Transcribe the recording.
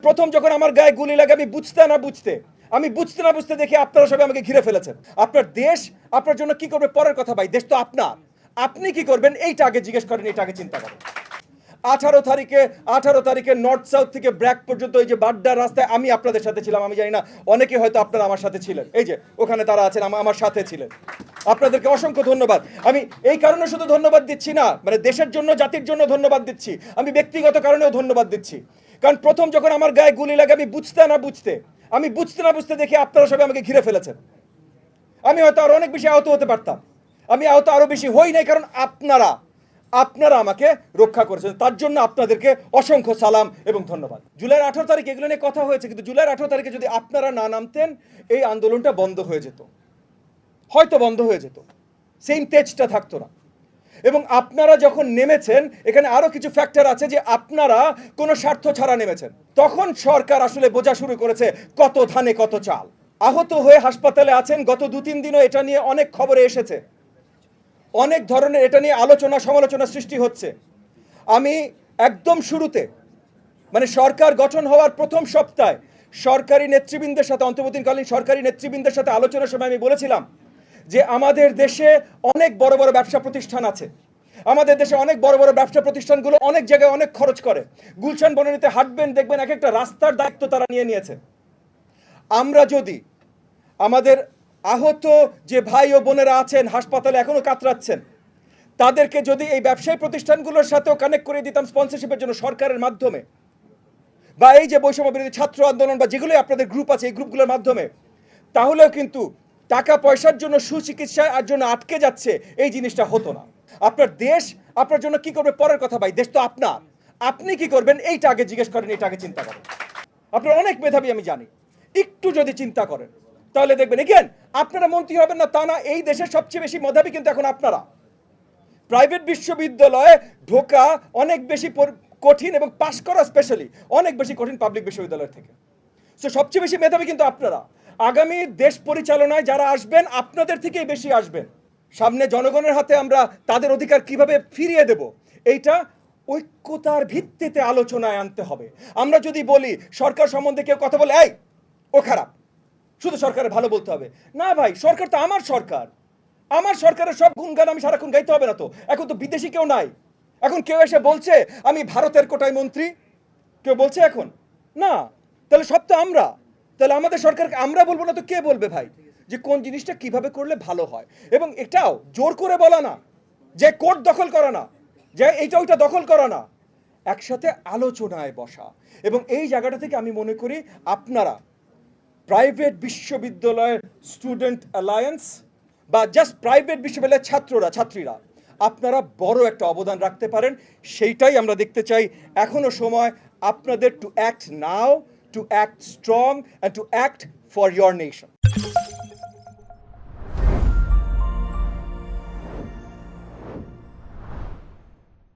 প্রথম যখন আমার গায়ে গুলি লাগে আমি বুঝতে না বুঝতে দেখি আপনারা সবাই আমাকে ঘিরে ফেলেছেন। আপনার দেশ আপনার জন্য কি করবে পরের কথা ভাই, দেশ তো আপনার। আপনি কি করবেন এইটা আগে জিজ্ঞেস করেন, এটা আগে চিন্তা করেন। 18 তারিখে নর্থ সাউথ থেকে ব্র্যাক পর্যন্ত এই যে বাড্ডার রাস্তায় আমি আপনাদের সাথে ছিলাম। আমি জানি না অনেকে হয়তো আপনারা আমার সাথে ছিলেন, এই যে ওখানে তারা আছেন আমার সাথে ছিলেন। আপনাদেরকে অসংখ্য ধন্যবাদ। আমি এই কারণে শুধু ধন্যবাদ দিচ্ছি না, মানে দেশের জন্য জাতির জন্য ধন্যবাদ দিচ্ছি, আমি ব্যক্তিগত কারণেও ধন্যবাদ দিচ্ছি। কারণ প্রথম যখন আমার গায়ে গুলি লাগে আমি বুঝতে না বুঝতে দেখি আপনারা সবাই আমাকে ঘিরে ফেলেছেন। আমি হয়তো আরো অনেক বেশি আহত হতে পারতাম, আমি আহত আরো বেশি হই নাই, কারণ আপনারা আমাকে রক্ষা করেছেন। তার জন্য আপনাদেরকে অসংখ্য সালাম এবং ধন্যবাদ। জুলাইয়ের 18 তারিখ এগুলো নিয়ে কথা হয়েছে, কিন্তু জুলাইয়ের 18 তারিখে যদি আপনারা না নামতেন এই আন্দোলনটা বন্ধ হয়ে যেত, হয়তো বন্ধ হয়ে যেত, সেম তেজটা থাকতো না। এবং আপনারা যখন নেমেছেন, এখানে আরো কিছু ফ্যাক্টর আছে যে আপনারা কোনো স্বার্থ ছাড়া নেমেছেন। তখন সরকার আসলে বোঝা শুরু করেছে কত ধানে কত চাল। আহত হয়ে হাসপাতালে আছেন, গত 2-3 দিনও এটা নিয়ে অনেক খবরে এসেছে, অনেক ধরনের এটা নিয়ে আলোচনা সমালোচনা সৃষ্টি হচ্ছে। আমি একদম শুরুতে, মানে সরকার গঠন হওয়ার প্রথম সপ্তাহে সরকারি নেতৃবৃন্দের সাথে, অন্তর্বর্তীকালীন সরকারি নেতৃবৃন্দের সাথে আলোচনার সময় আমি বলেছিলাম যে আমাদের দেশে অনেক বড় বড় ব্যবসা প্রতিষ্ঠান আছে, আমাদের দেশে অনেক বড় বড় ব্যবসা প্রতিষ্ঠানগুলো অনেক জায়গায় অনেক খরচ করে। গুলশান বনানীতে হাঁটবেন, দেখবেন এক একটা রাস্তার দায়িত্ব তারা নিয়েছে। আমরা যদি আমাদের আহত যে ভাই ও বোনেরা আছেন হাসপাতালে এখনো কাতরাচ্ছেন, তাদেরকে যদি এই ব্যবসায়ী প্রতিষ্ঠানগুলোর সাথেও কানেক্ট করে দিতাম স্পন্সরশিপের জন্য সরকারের মাধ্যমে, বা এই যে বৈষম্য বিরোধী ছাত্র আন্দোলন বা যেগুলোই আপনাদের গ্রুপ আছে এই গ্রুপগুলোর মাধ্যমে, তাহলেও কিন্তু টাকা পয়সার জন্য সুচিকিৎসার জন্য আটকে যাচ্ছে এই জিনিসটা হতো না। আপনার দেশ আপনার জন্য কি করবে পরের কথা ভাই, দেশ তো আপনার। আপনি কি করবেন এইটা আগে জিজ্ঞেস করেন, এটা আগে চিন্তা করেন। আপনারা অনেক মেধাবী আমি জানি, একটু যদি চিন্তা করেন তাহলে দেখবেন এগেন আপনারা মন্ত্রী হবেন না তা না, এই দেশের সবচেয়ে বেশি মেধাবী কিন্তু এখন আপনারা। প্রাইভেট বিশ্ববিদ্যালয়ে ঢোকা অনেক বেশি কঠিন এবং পাশ করা স্পেশালি অনেক বেশি কঠিন পাবলিক বিশ্ববিদ্যালয় থেকে। সো সবচেয়ে বেশি মেধাবী কিন্তু আপনারা। আগামী দেশ পরিচালনায় যারা আসবেন আপনাদের থেকেই বেশি আসবেন। সামনে জনগণের হাতে আমরা তাদের অধিকার কিভাবে ফিরিয়ে দেব, এইটা ঐক্যতার ভিত্তিতে আলোচনায় আনতে হবে। আমরা যদি বলি সরকার সম্বন্ধে কেউ কথা বলে এই ও খারাপ, শুধু সরকারের ভালো বলতে হবে, না ভাই, সরকার তো আমার সরকার, আমার সরকারের সব গুণগান আমি সারাক্ষণ গাইতে হবে না তো। এখন তো বিদেশি কেউ নাই, এখন কেউ এসে বলছে আমি ভারতের কোটায় মন্ত্রী, কেউ বলছে এখন না, তাহলে সব তো আমরা, তাহলে আমাদের সরকারকে আমরা বলবো না তো কে বলবে ভাই যে কোন জিনিসটা কিভাবে করলে ভালো হয়। এবং এটাও জোর করে বলা না, যে কোর্ট দখল করা না, যে এইটা ওইটা দখল করা না, একসাথে আলোচনায় বসা। এবং এই জায়গাটা থেকে আমি মনে করি আপনারা প্রাইভেট বিশ্ববিদ্যালয়ের স্টুডেন্ট অ্যালায়েন্স বা জাস্ট প্রাইভেট বিশ্ববিদ্যালয়ের ছাত্রীরা আপনারা বড় একটা অবদান রাখতে পারেন, সেইটাই আমরা দেখতে চাই। এখনো সময় আপনাদের to act now, to act strong and to act for your nation.